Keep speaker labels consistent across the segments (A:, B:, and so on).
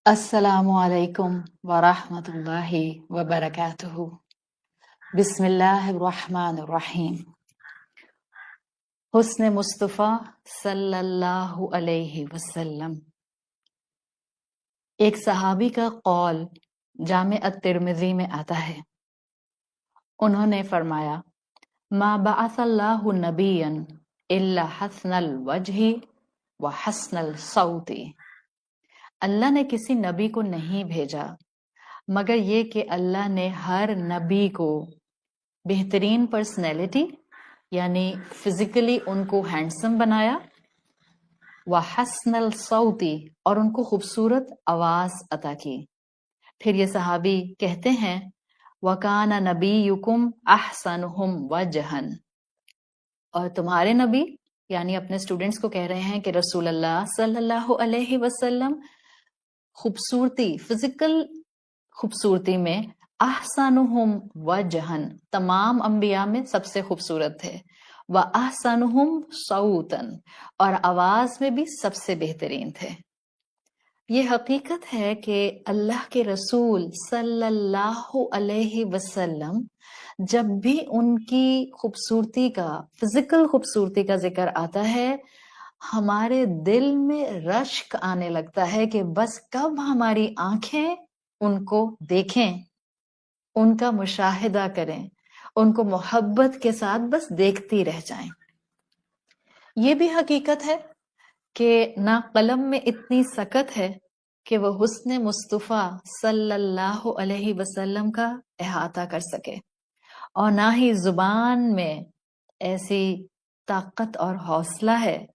A: السلام علیکم ورحمۃ اللہ وبرکاتہ۔ بسم اللہ الرحمن الرحیم۔ حسن مصطفیٰ صلی اللہ علیہ وسلم۔ ایک صحابی کا قول جامع الترمذی میں آتا ہے، انہوں نے فرمایا ما بعث اللہ نبیا الا حسن الوجہ وحسن الصوت۔ اللہ نے کسی نبی کو نہیں بھیجا مگر یہ کہ اللہ نے ہر نبی کو بہترین پرسنالٹی یعنی فزیکلی ان کو ہینڈسم بنایا، وحسن الصوتی اور ان کو خوبصورت آواز عطا کی۔ پھر یہ صحابی کہتے ہیں وَكَانَ نَبِيُّكُمْ أَحْسَنُهُمْ وَجْهًا، اور تمہارے نبی یعنی اپنے اسٹوڈنٹس کو کہہ رہے ہیں کہ رسول اللہ صلی اللہ علیہ وسلم خوبصورتی، فزیکل خوبصورتی میں احسنہم وجہن، تمام انبیاء میں سب سے خوبصورت تھے، واحسنہم صوتا، اور آواز میں بھی سب سے بہترین تھے۔ یہ حقیقت ہے کہ اللہ کے رسول صلی اللہ علیہ وسلم جب بھی ان کی خوبصورتی کا، فزیکل خوبصورتی کا ذکر آتا ہے، ہمارے دل میں رشک آنے لگتا ہے کہ بس کب ہماری آنکھیں ان کو دیکھیں، ان کا مشاہدہ کریں، ان کو محبت کے ساتھ بس دیکھتی رہ جائیں۔ یہ بھی حقیقت ہے کہ نہ قلم میں اتنی سکت ہے کہ وہ حسن مصطفیٰ صلی اللہ علیہ وسلم کا احاطہ کر سکے، اور نہ ہی زبان میں ایسی طاقت اور حوصلہ ہے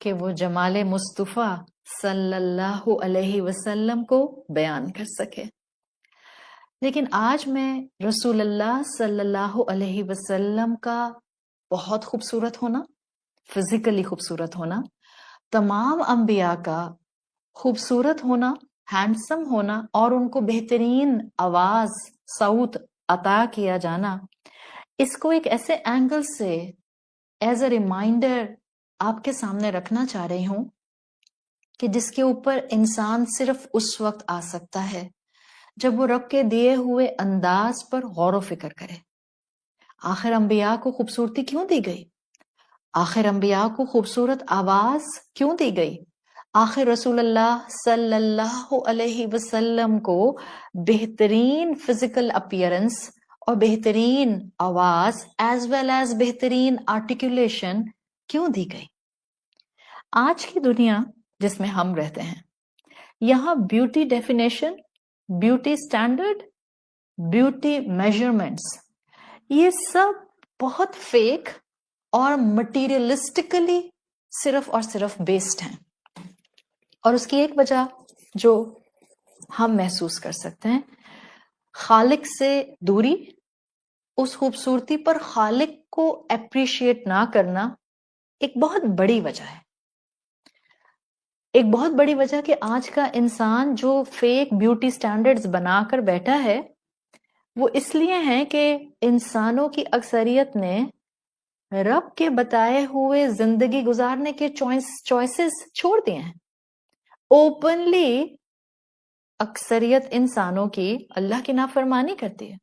A: کہ وہ جمال مصطفیٰ صلی اللہ علیہ وسلم کو بیان کر سکے۔ لیکن آج میں رسول اللہ صلی اللہ علیہ وسلم کا بہت خوبصورت ہونا، فزیکلی خوبصورت ہونا، تمام انبیاء کا خوبصورت ہونا، ہینڈسم ہونا، اور ان کو بہترین آواز، صوت عطا کیا جانا، اس کو ایک ایسے اینگل سے ایز اے ریمائنڈر آپ کے سامنے رکھنا چاہ رہی ہوں کہ جس کے اوپر انسان صرف اس وقت آ سکتا ہے جب وہ رب کے دیے ہوئے انداز پر غور و فکر کرے۔ آخر انبیاء کو خوبصورتی کیوں دی گئی؟ آخر انبیاء کو خوبصورت آواز کیوں دی گئی؟ آخر رسول اللہ صلی اللہ علیہ وسلم کو بہترین فزیکل اپیرنس اور بہترین آواز ایز ویل ایز بہترین آرٹیکولیشن کیوں دی گئی؟ آج کی دنیا جس میں ہم رہتے ہیں، یہاں beauty definition, beauty standard, beauty measurements, یہ سب بہت فیک اور مٹیریلسٹکلی صرف اور صرف بیسڈ ہیں۔ اور اس کی ایک وجہ جو ہم محسوس کر سکتے ہیں، خالق سے دوری، اس خوبصورتی پر خالق کو اپریشیٹ نہ کرنا ایک بہت بڑی وجہ ہے۔ ایک بہت بڑی وجہ کہ آج کا انسان جو فیک بیوٹی سٹینڈرڈز بنا کر بیٹھا ہے، وہ اس لیے ہیں کہ انسانوں کی اکثریت نے رب کے بتائے ہوئے زندگی گزارنے کے چوائسز چھوڑ دیے ہیں۔ اوپنلی اکثریت انسانوں کی اللہ کی نافرمانی کرتی ہے۔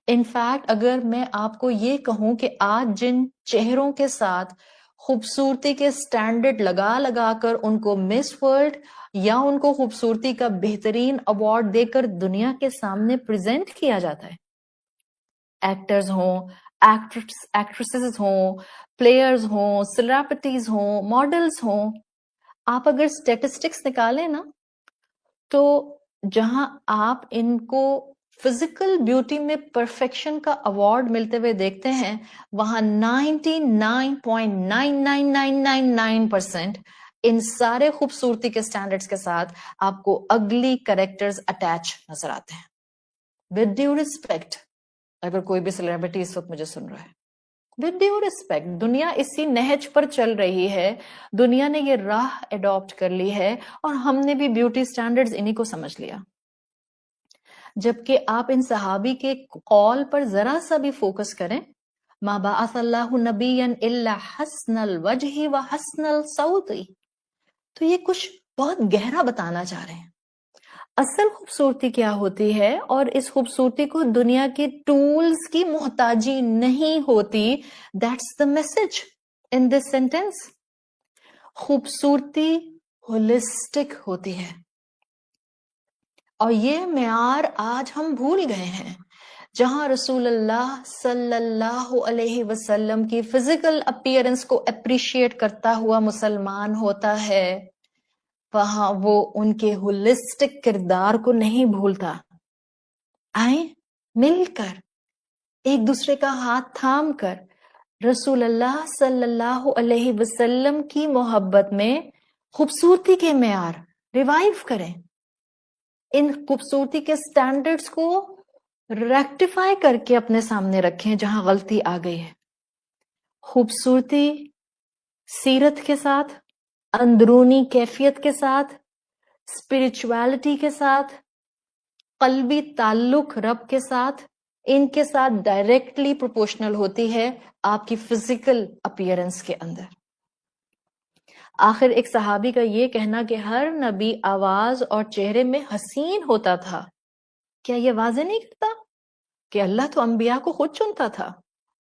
A: انفیکٹ اگر میں آپ کو یہ کہوں کہ آج جن چہروں کے ساتھ خوبصورتی کے سٹینڈرڈ لگا لگا کر ان کو مس ورلڈ یا ان کو خوبصورتی کا بہترین ایوارڈ دے کر دنیا کے سامنے پریزنٹ کیا جاتا ہے، ایکٹرز ہوں، ایکٹریسز ہوں، پلیئرز ہوں، سیلیبریٹیز ہوں، ماڈلز ہوں، آپ اگر اسٹیٹسٹکس نکالیں نا تو جہاں آپ ان کو فزیکل بیوٹی میں پرفیکشن کا ایوارڈ ملتے ہوئے دیکھتے ہیں، وہاں 99.99999% ان سارے خوبصورتی کے سٹینڈرڈز کے ساتھ آپ کو اگلی کریکٹرز اٹیچ نظر آتے ہیں۔ ود ڈیو ریسپیکٹ، اگر کوئی بھی سیلیبریٹی اس وقت مجھے سن رہا ہے، ود ڈیو ریسپیکٹ، دنیا اسی نہج پر چل رہی ہے، دنیا نے یہ راہ اڈاپٹ کر لی ہے، اور ہم نے بھی بیوٹی سٹینڈرڈز انہی کو سمجھ لیا۔ جبکہ آپ ان صحابی کے قول پر ذرا سا بھی فوکس کریں، ما بعث اللہ نبیا الا حسن الوجہ وحسن الصوت، تو یہ کچھ بہت گہرا بتانا چاہ رہے ہیں۔ اصل خوبصورتی کیا ہوتی ہے، اور اس خوبصورتی کو دنیا کے ٹولز کی محتاجی نہیں ہوتی. That's the message in this sentence. خوبصورتی ہولسٹک ہوتی ہے، اور یہ معیار آج ہم بھول گئے ہیں. جہاں رسول اللہ صلی اللہ علیہ وسلم کی فزیکل اپیئرنس کو اپریشیٹ کرتا ہوا مسلمان ہوتا ہے، وہاں وہ ان کے ہولسٹک کردار کو نہیں بھولتا. آئیں مل کر، ایک دوسرے کا ہاتھ تھام کر، رسول اللہ صلی اللہ علیہ وسلم کی محبت میں خوبصورتی کے معیار ریوائیو کریں. ان خوبصورتی کے سٹینڈرڈز کو ریکٹیفائی کر کے اپنے سامنے رکھیں جہاں غلطی آ گئی ہے. خوبصورتی سیرت کے ساتھ، اندرونی کیفیت کے ساتھ، اسپرچویلٹی کے ساتھ، قلبی تعلق رب کے ساتھ، ان کے ساتھ ڈائریکٹلی پروپورشنل ہوتی ہے آپ کی فزیکل اپیئرنس کے اندر. آخر ایک صحابی کا یہ کہنا کہ ہر نبی آواز اور چہرے میں حسین ہوتا تھا، کیا یہ واضح نہیں کرتا کہ اللہ تو انبیاء کو خود چنتا تھا؟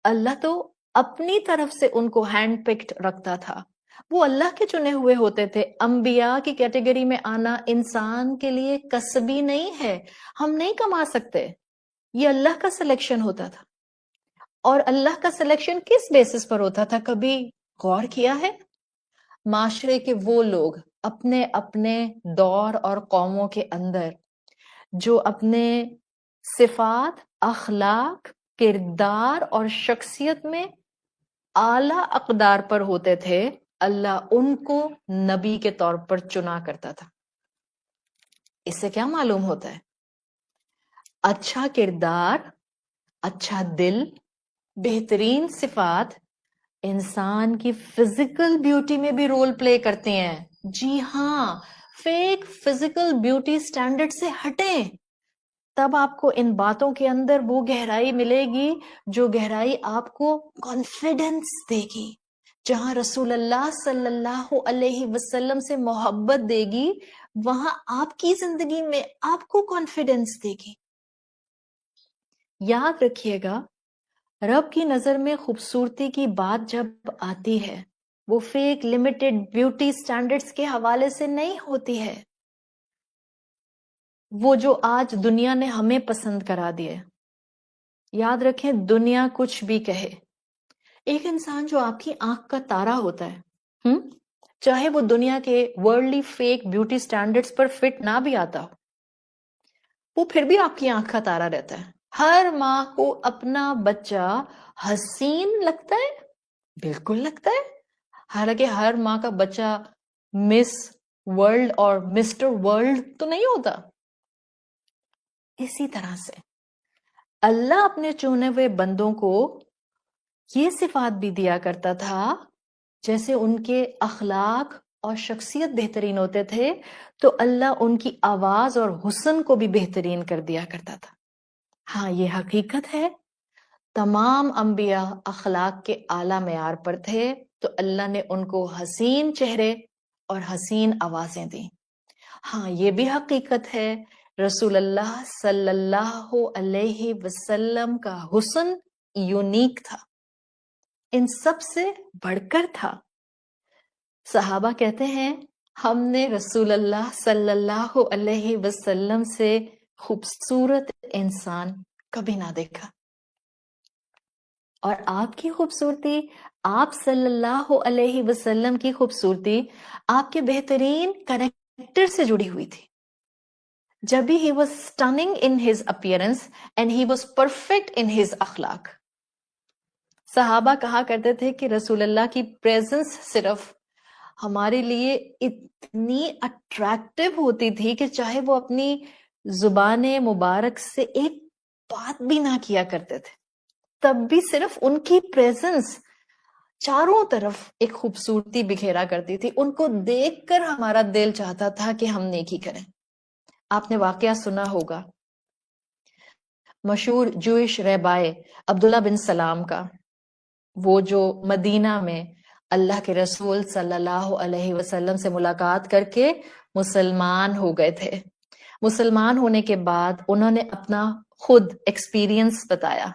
A: اللہ تو اپنی طرف سے ان کو ہینڈ پکڈ رکھتا تھا. وہ اللہ کے چنے ہوئے ہوتے تھے. انبیاء کی کیٹیگری میں آنا انسان کے لیے کسبی نہیں ہے، ہم نہیں کما سکتے. یہ اللہ کا سلیکشن ہوتا تھا. اور اللہ کا سلیکشن کس بیسس پر ہوتا تھا، کبھی غور کیا ہے؟ معاشرے کے وہ لوگ اپنے اپنے دور اور قوموں کے اندر جو اپنے صفات، اخلاق، کردار اور شخصیت میں اعلیٰ اقدار پر ہوتے تھے، اللہ ان کو نبی کے طور پر چنا کرتا تھا. اس سے کیا معلوم ہوتا ہے؟ اچھا کردار، اچھا دل، بہترین صفات انسان کی فزیکل بیوٹی میں بھی رول پلے کرتے ہیں. جی ہاں، فیک فزیکل بیوٹی سٹینڈرڈ سے ہٹیں، تب آپ کو ان باتوں کے اندر وہ گہرائی ملے گی جو گہرائی آپ کو کانفیڈنس دے گی. جہاں رسول اللہ صلی اللہ علیہ وسلم سے محبت دے گی، وہاں آپ کی زندگی میں آپ کو کانفیڈنس دے گی. یاد رکھیے گا، رب کی نظر میں خوبصورتی کی بات جب آتی ہے، وہ فیک لمیٹڈ بیوٹی سٹینڈرڈز کے حوالے سے نہیں ہوتی ہے، وہ جو آج دنیا نے ہمیں پسند کرا دیے. یاد رکھیں، دنیا کچھ بھی کہے، ایک انسان جو آپ کی آنکھ کا تارا ہوتا ہے، چاہے وہ دنیا کے ورلڈلی فیک بیوٹی سٹینڈرڈز پر فٹ نہ بھی آتا ہو، وہ پھر بھی آپ کی آنکھ کا تارا رہتا ہے. ہر ماں کو اپنا بچہ حسین لگتا ہے، بالکل لگتا ہے، حالانکہ ہر ماں کا بچہ مس ورلڈ اور مسٹر ورلڈ تو نہیں ہوتا. اسی طرح سے اللہ اپنے چنے ہوئے بندوں کو یہ صفات بھی دیا کرتا تھا، جیسے ان کے اخلاق اور شخصیت بہترین ہوتے تھے تو اللہ ان کی آواز اور حسن کو بھی بہترین کر دیا کرتا تھا. ہاں، یہ حقیقت ہے، تمام انبیاء اخلاق کے اعلیٰ معیار پر تھے تو اللہ نے ان کو حسین چہرے اور حسین آوازیں دیں. ہاں، یہ بھی حقیقت ہے، رسول اللہ صلی اللہ علیہ وسلم کا حسن یونیک تھا، ان سب سے بڑھ کر تھا. صحابہ کہتے ہیں، ہم نے رسول اللہ صلی اللہ علیہ وسلم سے خوبصورت انسان کبھی نہ دیکھا. اور آپ کی خوبصورتی، آپ صلی اللہ علیہ وسلم کی خوبصورتی آپ کے بہترین کریکٹر سے جڑی ہوئی تھی. جب he was stunning in his appearance and he was perfect in his اخلاق. صحابہ کہا کرتے تھے کہ رسول اللہ کی پریزنس صرف ہمارے لیے اتنی اٹریکٹیو ہوتی تھی کہ چاہے وہ اپنی زبان مبارک سے ایک بات بھی نہ کیا کرتے تھے، تب بھی صرف ان کی پریزنس چاروں طرف ایک خوبصورتی بکھیرا کرتی تھی. ان کو دیکھ کر ہمارا دل چاہتا تھا کہ ہم نیکی کریں. آپ نے واقعہ سنا ہوگا مشہور جوئش رہبائے عبداللہ بن سلام کا، وہ جو مدینہ میں اللہ کے رسول صلی اللہ علیہ وسلم سے ملاقات کر کے مسلمان ہو گئے تھے. مسلمان ہونے کے بعد انہوں نے اپنا خود ایکسپیرینس بتایا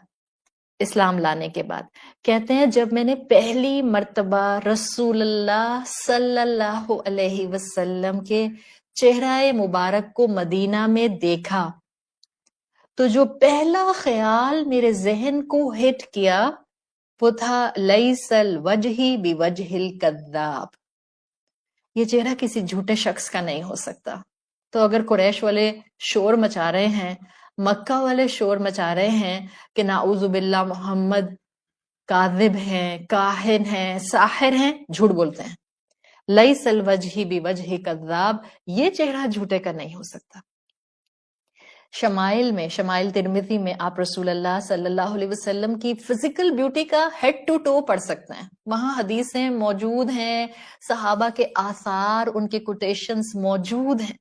A: اسلام لانے کے بعد. کہتے ہیں جب میں نے پہلی مرتبہ رسول اللہ صلی اللہ علیہ وسلم کے چہرہ مبارک کو مدینہ میں دیکھا تو جو پہلا خیال میرے ذہن کو ہٹ کیا وہ تھا لیس الوجہ بوجہ الکذاب، یہ چہرہ کسی جھوٹے شخص کا نہیں ہو سکتا. تو اگر قریش والے شور مچا رہے ہیں، مکہ والے شور مچا رہے ہیں کہ نعوذ باللہ محمد کاذب ہیں، کاہن ہیں، ساحر ہیں، جھوٹ بولتے ہیں، لیس الوجہ بوجہ کذاب، یہ چہرہ جھوٹے کا نہیں ہو سکتا. شمائل میں، شمائل ترمذی میں آپ رسول اللہ صلی اللہ علیہ وسلم کی فزیکل بیوٹی کا ہیڈ ٹو ٹو پڑھ سکتے ہیں. وہاں حدیثیں موجود ہیں، صحابہ کے آثار، ان کے کوٹیشنز موجود ہیں.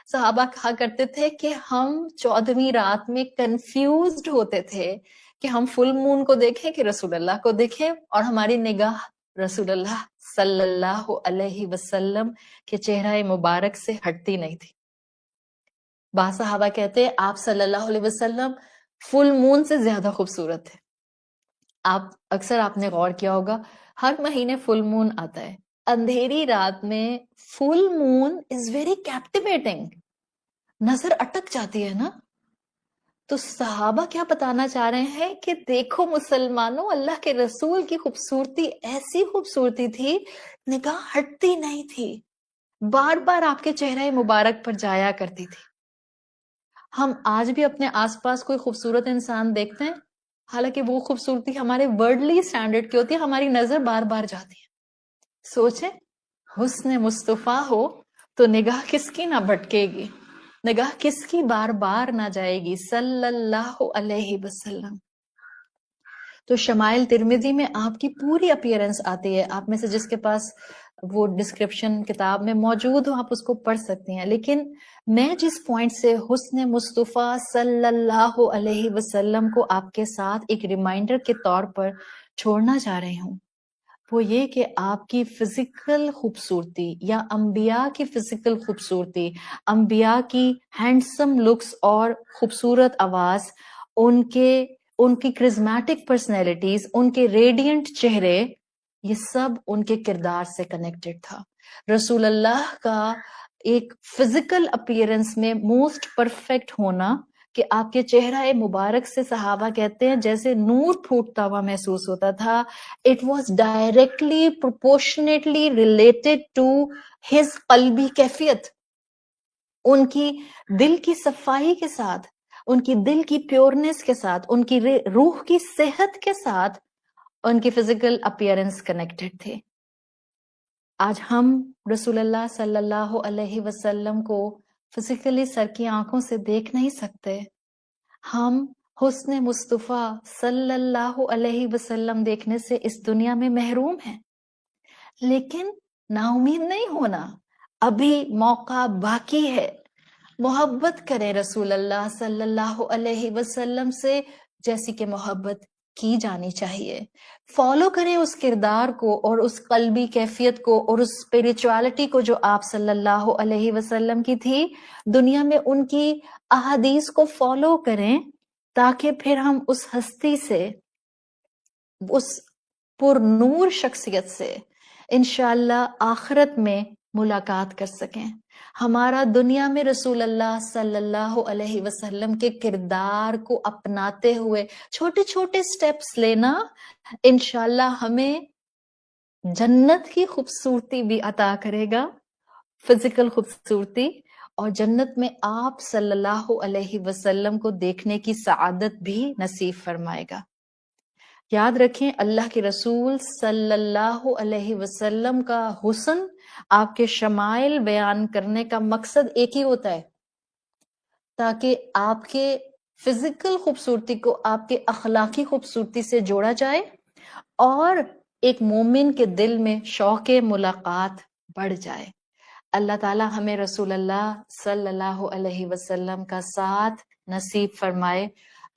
A: صحابہ کہا کرتے تھے کہ ہم 14ویں رات میں کنفیوزڈ ہوتے تھے کہ ہم فل مون کو دیکھیں کہ رسول اللہ کو دیکھیں، اور ہماری نگاہ رسول اللہ صلی اللہ علیہ وسلم کے چہرہ مبارک سے ہٹتی نہیں تھی. بعض صحابہ کہتے ہیں آپ صلی اللہ علیہ وسلم فل مون سے زیادہ خوبصورت تھے. آپ نے غور کیا ہوگا ہر مہینے فل مون آتا ہے، اندھیری رات میں فل مون از ویری کیپٹیویٹنگ، نظر اٹک جاتی ہے نا. تو صحابہ کیا بتانا چاہ رہے ہیں کہ دیکھو مسلمانوں، اللہ کے رسول کی خوبصورتی ایسی خوبصورتی تھی، نگاہ ہٹتی نہیں تھی، بار بار آپ کے چہرے مبارک پر جایا کرتی تھی. ہم آج بھی اپنے آس پاس کوئی خوبصورت انسان دیکھتے ہیں، حالانکہ وہ خوبصورتی ہمارے ورڈلی سٹینڈرڈ کی ہوتی ہے، ہماری نظر بار بار جاتی ہے. سوچیں حسن مصطفیٰ ہو تو نگاہ کس کی نہ بھٹکے گی، نگاہ کس کی بار بار نہ جائے گی، صلی اللہ علیہ وسلم. تو شمائل ترمذی میں آپ کی پوری اپیرنس آتی ہے. آپ میں سے جس کے پاس وہ ڈسکرپشن کتاب میں موجود ہو آپ اس کو پڑھ سکتی ہیں. لیکن میں جس پوائنٹ سے حسن مصطفیٰ صلی اللہ علیہ وسلم کو آپ کے ساتھ ایک ریمائنڈر کے طور پر چھوڑنا چاہ رہی ہوں وہ یہ کہ آپ کی فزیکل خوبصورتی یا انبیاء کی فزیکل خوبصورتی، انبیاء کی ہینڈسم لکس اور خوبصورت آواز، ان کی کرزمیٹک پرسنالٹیز، ان کے ریڈینٹ چہرے، یہ سب ان کے کردار سے کنیکٹڈ تھا. رسول اللہ کا ایک فزیکل اپیرنس میں موسٹ پرفیکٹ ہونا کہ آپ کے چہرہ مبارک سے صحابہ کہتے ہیں جیسے نور پھوٹتا ہوا محسوس ہوتا تھا. It was directly proportionately related to his قلبی کیفیت، ان کی دل کی صفائی کے ساتھ، ان کی دل کی پیورنس کے ساتھ، ان کی روح کی صحت کے ساتھ ان کی فزیکل اپیرنس کنیکٹڈ تھے. آج ہم رسول اللہ صلی اللہ علیہ وسلم کو فزیکلی سر کی آنکھوں سے دیکھ نہیں سکتے. ہم حسن مصطفیٰ صلی اللہ علیہ وسلم دیکھنے سے اس دنیا میں محروم ہیں. لیکن نا امید نہیں ہونا، ابھی موقع باقی ہے. محبت کریں رسول اللہ صلی اللہ علیہ وسلم سے جیسی کہ محبت کی جانی چاہیے. فالو کریں اس کردار کو اور اس قلبی کیفیت کو اور اس اسپریچوالٹی کو جو آپ صلی اللہ علیہ وسلم کی تھی. دنیا میں ان کی احادیث کو فالو کریں تاکہ پھر ہم اس ہستی سے، اس پر نور شخصیت سے انشاءاللہ آخرت میں ملاقات کر سکیں. ہمارا دنیا میں رسول اللہ صلی اللہ علیہ وسلم کے کردار کو اپناتے ہوئے چھوٹے چھوٹے سٹیپس لینا انشاءاللہ ہمیں جنت کی خوبصورتی بھی عطا کرے گا، فزیکل خوبصورتی، اور جنت میں آپ صلی اللہ علیہ وسلم کو دیکھنے کی سعادت بھی نصیب فرمائے گا. یاد رکھیں اللہ کے رسول صلی اللہ علیہ وسلم کا حسن، آپ کے شمائل بیان کرنے کا مقصد ایک ہی ہوتا ہے تاکہ آپ کے فزیکل خوبصورتی کو آپ کے اخلاقی خوبصورتی سے جوڑا جائے اور ایک مومن کے دل میں شوق ملاقات بڑھ جائے. اللہ تعالی ہمیں رسول اللہ صلی اللہ علیہ وسلم کا ساتھ نصیب فرمائے.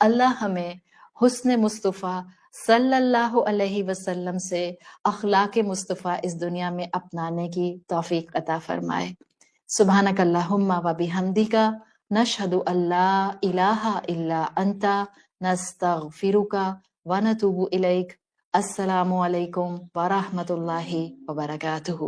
A: اللہ ہمیں حسن مصطفیٰ صلی اللہ علیہ وسلم سے اخلاق مصطفیٰ اس دنیا میں اپنانے کی توفیق عطا فرمائے. سبحانک اللہم و بحمدک نشہد ان لا الہ الا انت نستغفرک ونتوب الیک۔ السلام علیکم ورحمۃ اللہ وبرکاتہ۔